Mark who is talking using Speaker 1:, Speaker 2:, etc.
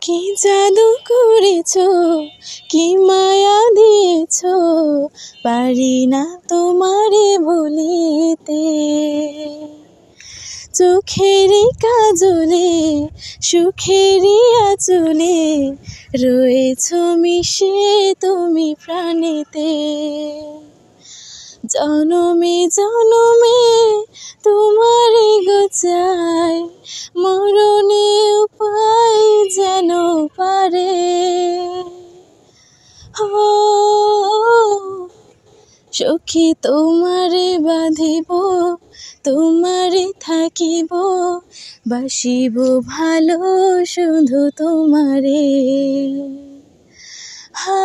Speaker 1: কি জাদু করেছো, কি মায়া দিয়েছো, পারি না তোমারে ভুলিতে। চোখেরই কাজলে সুখেরই আঁচলে রয়েছো মিশে তুমি প্রাণেতে। জনমে জনমে তোমারে গো চাই, মরণে উপায় যেন পারে। ও সখী তোমারে বাঁধিব, তোমারে থাকিব, বাসিব ভালো শুধু তোমারে। হা